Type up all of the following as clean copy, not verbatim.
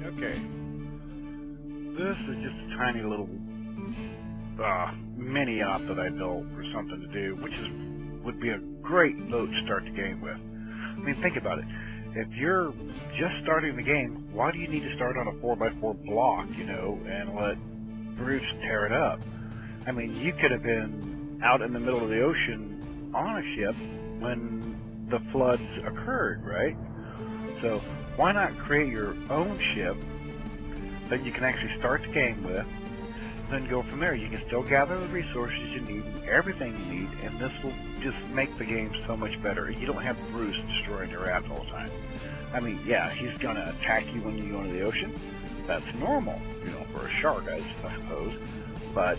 Okay, this is just a tiny little mini op that I built for something to do, which would be a great boat to start the game with. I mean, think about it. If you're just starting the game, why do you need to start on a 4x4 block, and let brutes tear it up? I mean, you could have been out in the middle of the ocean on a ship when the floods occurred, right? So why not create your own ship that you can actually start the game with, then go from there? You can still gather the resources you need, everything you need, and this will just make the game so much better. You don't have Bruce destroying your raft all the time. I mean, yeah, he's going to attack you when you go into the ocean. That's normal, for a shark, I suppose. But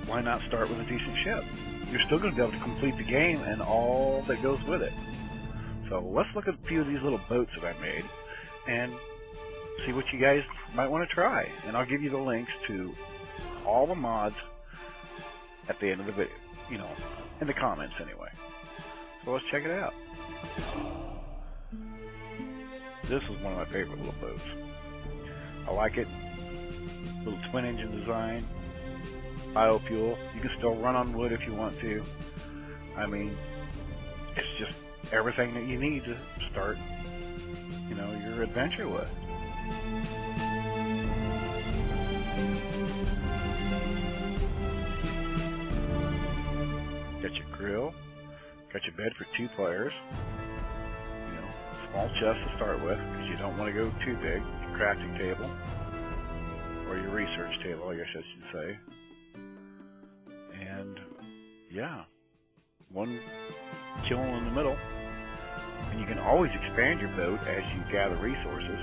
why not start with a decent ship? You're still going to be able to complete the game and all that goes with it. So let's look at a few of these little boats that I made and see what you guys might want to try. And I'll give you the links to all the mods at the end of the video, in the comments anyway. So let's check it out. This is one of my favorite little boats. I like it. Little twin engine design, biofuel. You can still run on wood if you want to. I mean, it's just everything that you need to start, your adventure with. Got your grill, got your bed for 2 players, small chest to start with, because you don't want to go too big, your crafting table, or your research table, I guess I should say. And, yeah, one kiln in the middle, and you can always expand your boat as you gather resources.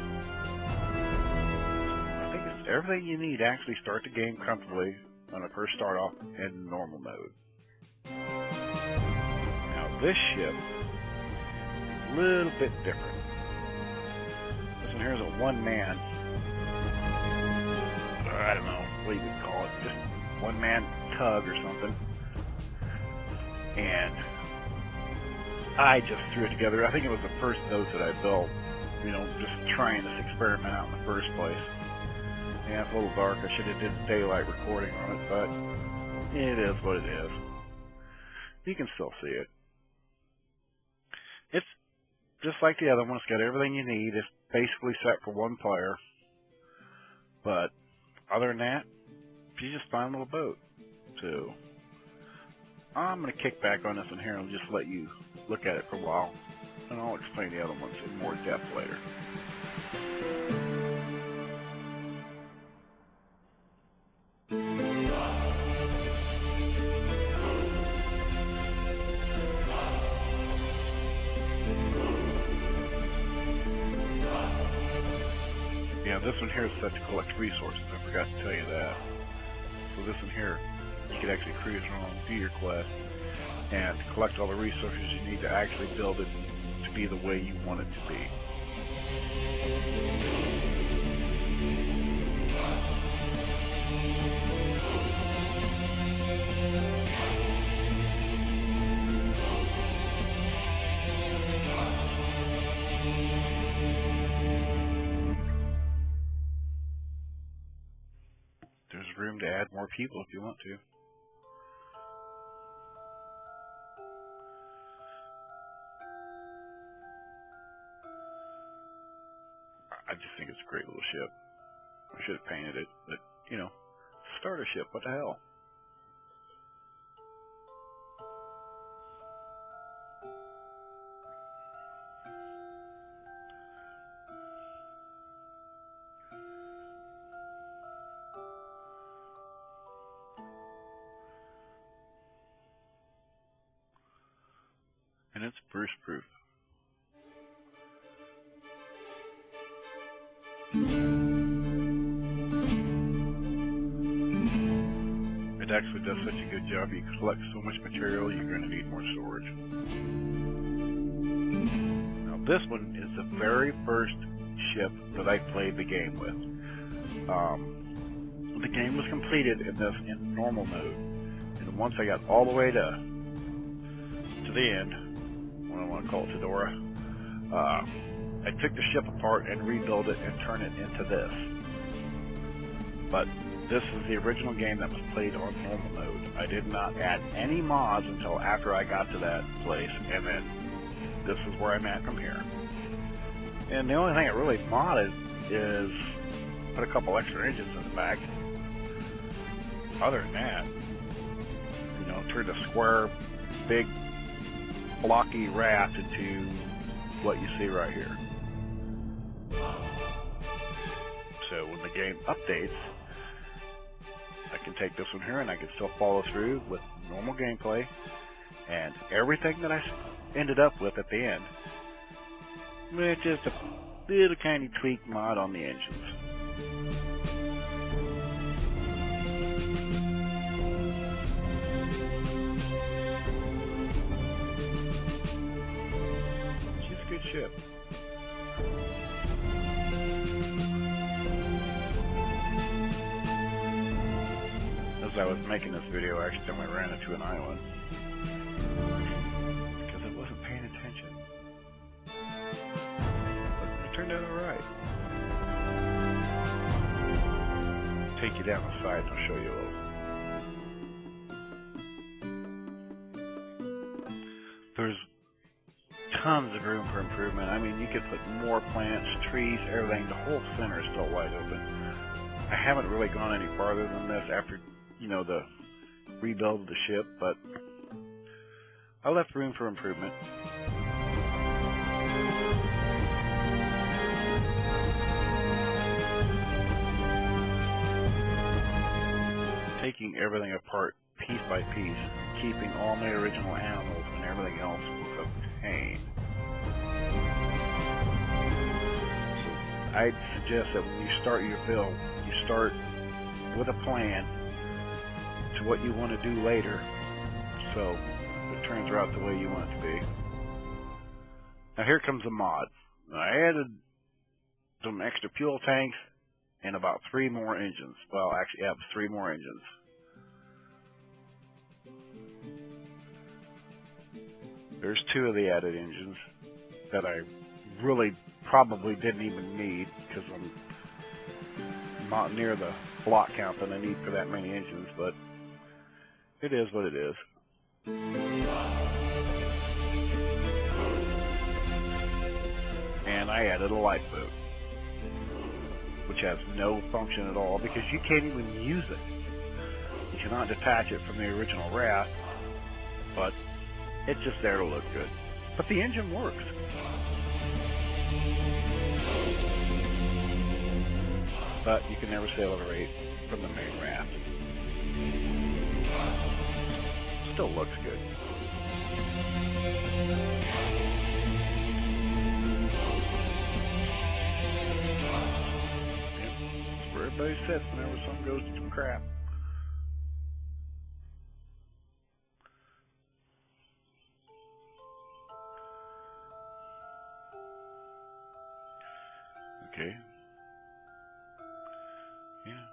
I think it's everything you need to actually start the game comfortably when I first start off in normal mode. Now this ship is a little bit different. This one here is a one-man, I don't know what you would call it, just one-man tug or something. And I just threw it together. I think it was the first boat that I built, just trying this experiment out in the first place. Yeah, it's a little dark. I should have did daylight recording on it, but it is what it is. You can still see it. It's just like the other one. It's got everything you need. It's basically set for 1 player. But other than that, you just find a little boat. So I'm going to kick back on this one here and just let you look at it for a while, and I'll explain the other ones in more depth later. Yeah, this one here is set to collect resources. I forgot to tell you that. So this one here, you could actually cruise around, do your quest, and collect all the resources you need to actually build it to be the way you want it to be. There's room to add more people if you want to. I just think it's a great little ship. I should have painted it, but, starter ship, what the hell? And it's Bruce proof. It actually does such a good job. You collect so much material, you're going to need more storage. Now this one is the very first ship that I played the game with. The game was completed in normal mode, and once I got all the way to the end, what I want to call it, Todora, I took the ship apart and rebuilt it and turned it into this. But this is the original game that was played on normal mode. I did not add any mods until after I got to that place, and then this is where I'm at from here. And the only thing I really modded is put a couple extra engines in the back. Other than that, you know, turned a square, big, blocky raft into what you see right here. So when the game updates, I can take this one here and I can still follow through with normal gameplay and everything that I ended up with at the end, with just a little tiny tweak mod on the engines. She's a good ship. As I was making this video, I accidentally ran into an island because I wasn't paying attention. But it turned out alright. Take you down the side and I'll show you a little. There's tons of room for improvement. I mean, you could put more plants, trees, everything. The whole center is still wide open. I haven't really gone any farther than this after, you know, the rebuild of the ship, but I left room for improvement. Taking everything apart piece by piece, keeping all my original animals and everything else was a pain. So I'd suggest that when you start your build, you start with a plan to what you want to do later, so it turns out the way you want it to be. Now here comes a mod. I added some extra fuel tanks and about 3 more engines. Well, actually, yeah, it was 3 more engines. There's 2 of the added engines that I really probably didn't even need because I'm not near the block count that I need for that many engines, but it is what it is. And I added a lifeboat, which has no function at all because you can't even use it. You cannot detach it from the original raft, but it's just there to look good. But the engine works. But you can never sail at a rate from the main raft. Still looks good. Yep. That's where everybody sits whenever something goes to crap. Okay. Yeah.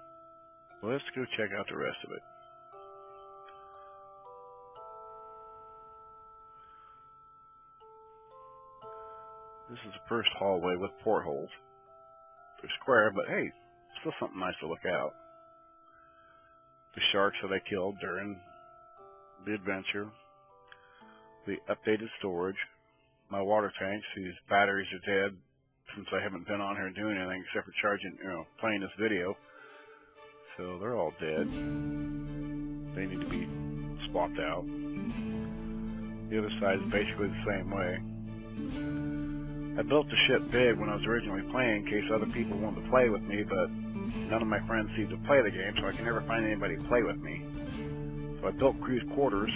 Well, let's go check out the rest of it. This is the first hallway with portholes. They're square, but hey, still something nice to look out. The sharks that I killed during the adventure. The updated storage. My water tanks, whose batteries are dead since I haven't been on here doing anything except for charging, playing this video. So they're all dead. They need to be swapped out. The other side is basically the same way. I built the ship big when I was originally playing in case other people wanted to play with me, but none of my friends seem to play the game, so I can never find anybody to play with me. So I built crew's quarters,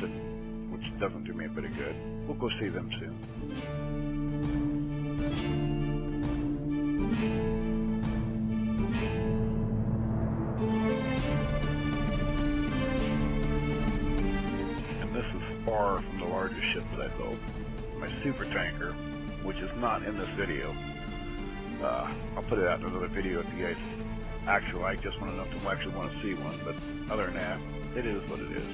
which doesn't do me a bit of good. We'll go see them soon. And this is far from the largest ship that I built. My super tanker, which is not in this video. I'll put it out in another video if you guys actually like this one enough to actually want to see one, but other than that, it is what it is.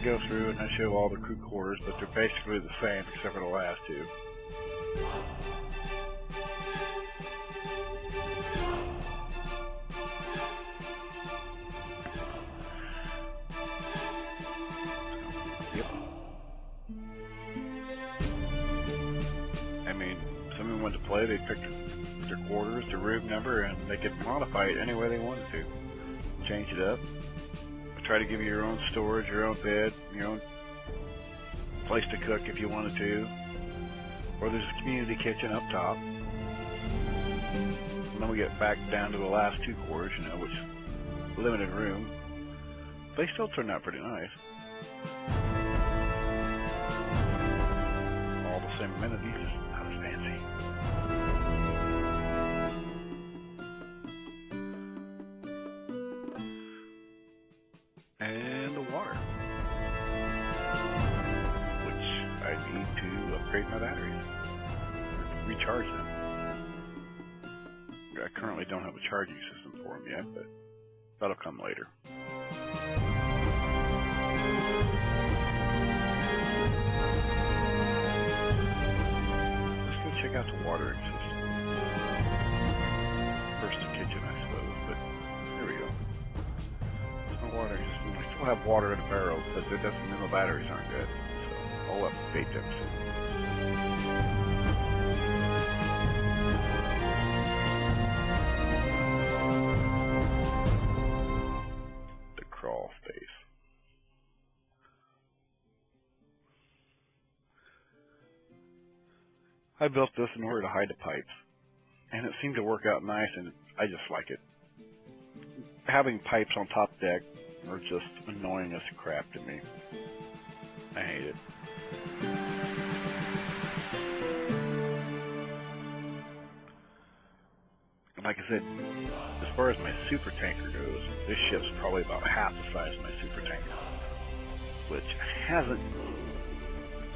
go through and I show all the crew quarters, but they're basically the same except for the last two. Yep. I mean, someone went to play, they picked their quarters, their room number, and they could modify it any way they wanted to. Change it up. Try to give you your own storage, your own bed, your own place to cook if you wanted to. Or there's a community kitchen up top. And then we get back down to the last two quarters, you know, which limited room. They still turned out pretty nice. All the same amenities, just not as fancy. And the water, which I need to upgrade my batteries, recharge them. I currently don't have a charging system for them yet, but that'll come later. Let's go check out the watering system. First the kitchen, I suppose, but there we go. Water. We still have water in the barrels, but that doesn't mean the batteries aren't good. So I'll update them soon. The crawl space. I built this in order to hide the pipes, and it seemed to work out nice, and I just like it. Having pipes on top deck are just annoying as crap to me. I hate it. And like I said, as far as my super tanker goes, this ship's probably about half the size of my super tanker, which hasn't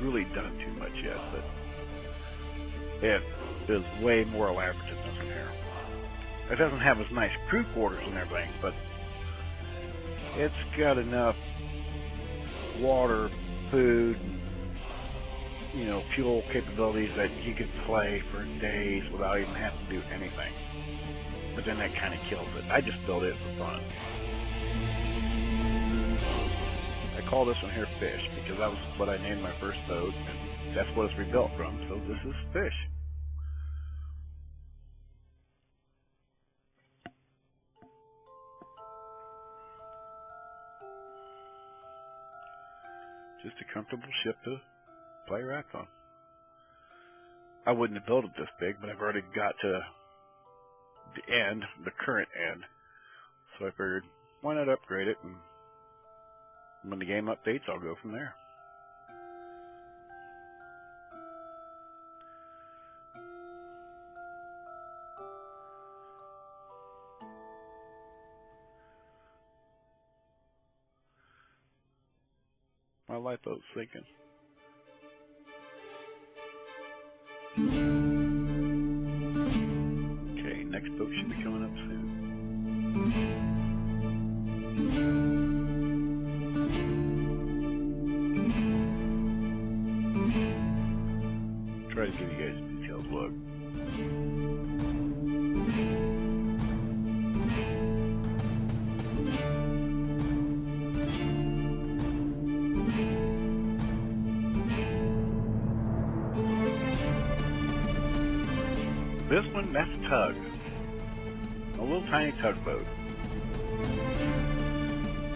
really done too much yet, but it is way more elaborate than this one here. It doesn't have as nice crew quarters and everything, but it's got enough water, food, you know, fuel capabilities that you could play for days without even having to do anything. But then that kind of kills it. I just built it for fun. I call this one here Fish because that was what I named my first boat, and that's what it's rebuilt from. So this is Fish. Just a comfortable ship to play Raft on. I wouldn't have built it this big, but I've already got to the end, the current end. So I figured, why not upgrade it? And when the game updates, I'll go from there. My lifeboat's sinking. Okay, next boat should be coming up soon. Try to give you guys a detailed look. This one, that's a tug. A little tiny tugboat.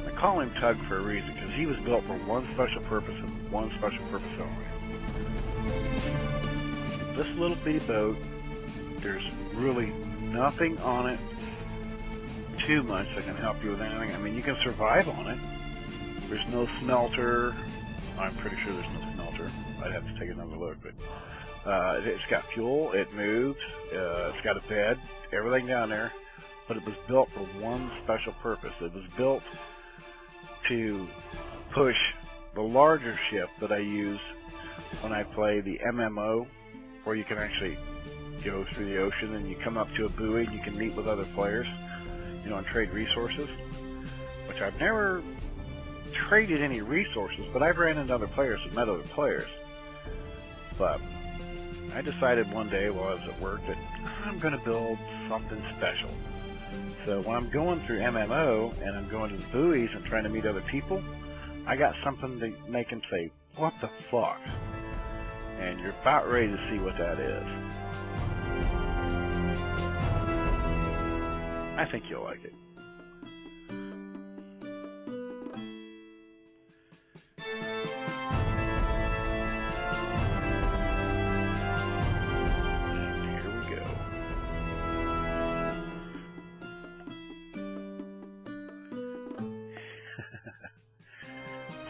I call him Tug for a reason, because he was built for one special purpose and one special purpose only. This little bitty boat, there's really nothing on it too much that can help you with anything. I mean, you can survive on it. There's no smelter. I'm pretty sure there's no smelter. I'd have to take another look, but it's got fuel, it moves, it's got a bed, everything down there, but it was built for one special purpose. It was built to push the larger ship that I use when I play the MMO, where you can actually go through the ocean and you come up to a buoy and you can meet with other players, you know, and trade resources, which I've never traded any resources, but I've ran into other players and met other players. But I decided one day while I was at work that I'm going to build something special. So when I'm going through MMO and I'm going to the buoys and trying to meet other people, I got something to make them say, "What the fuck?" And you're about ready to see what that is. I think you'll like it.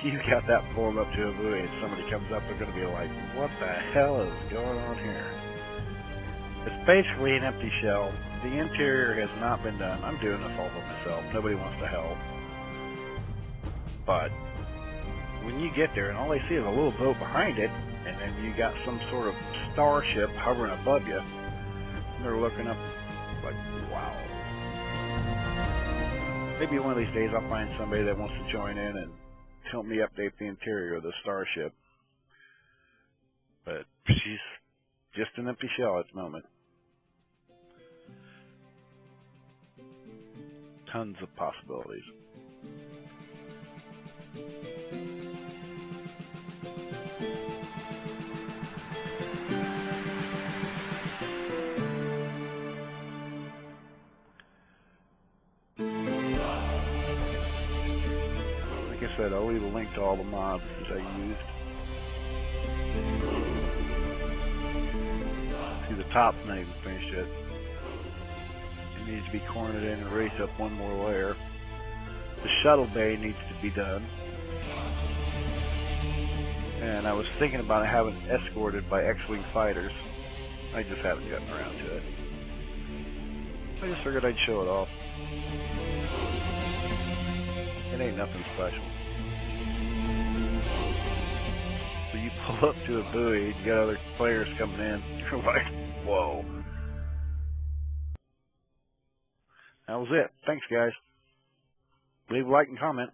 You got that form up to a buoy and somebody comes up, they're going to be like, "What the hell is going on here?" It's basically an empty shell. The interior has not been done. I'm doing this all by myself. Nobody wants to help. But when you get there and all they see is a little boat behind it, and then you got some sort of starship hovering above you, and they're looking up like, wow. Maybe one of these days I'll find somebody that wants to join in and help me update the interior of the starship. But she's just an empty shell at the moment. Tons of possibilities. Like I said, I'll leave a link to all the mods that I used. See, the top's not even finished yet. It needs to be cornered in and raised up one more layer. The shuttle bay needs to be done. And I was thinking about having it escorted by X-Wing fighters. I just haven't gotten around to it. I just figured I'd show it off. It ain't nothing special. So you pull up to a buoy, you got other players coming in, you're like, whoa. That was it. Thanks, guys. Leave a like and comment.